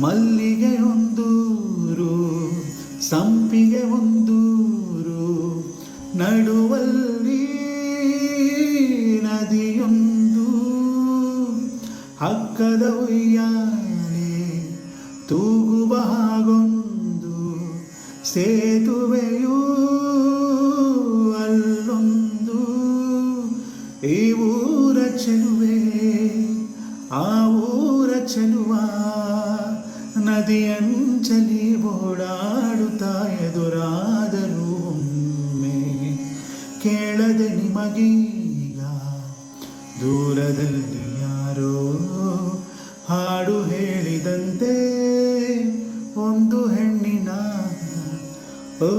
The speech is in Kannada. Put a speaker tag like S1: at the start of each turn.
S1: ಮಲ್ಲಿಗೆ ಒಂದೂರು ಸಂಪಿಗೆ ಒಂದೂರು ನಡುವಲ್ಲಿ ನದಿಯೊಂದು ಹಕ್ಕದ ಉಯ್ಯಾಲೆ ತೂಗುವ ಹಾಗೊಂದು ಸೇತುವೆಯೂ ಅಲ್ಲೊಂದು ಈ ಊರ ಚೆಲುವೆ ಆ ಊರ ಚೆಲುವ ನದಿಯಂಚಲಿ ಓಡಾಡುತ್ತಾ ಎದುರಾದರೂ ಒಮ್ಮೆ ಕೇಳದೆ ನಿಮಗೀಗ ದೂರದಲ್ಲಿ ಯಾರೋ ಹಾಡು ಹೇಳಿದಂತೆ ಒಂದು ಹೆಣ್ಣಿನ ಓ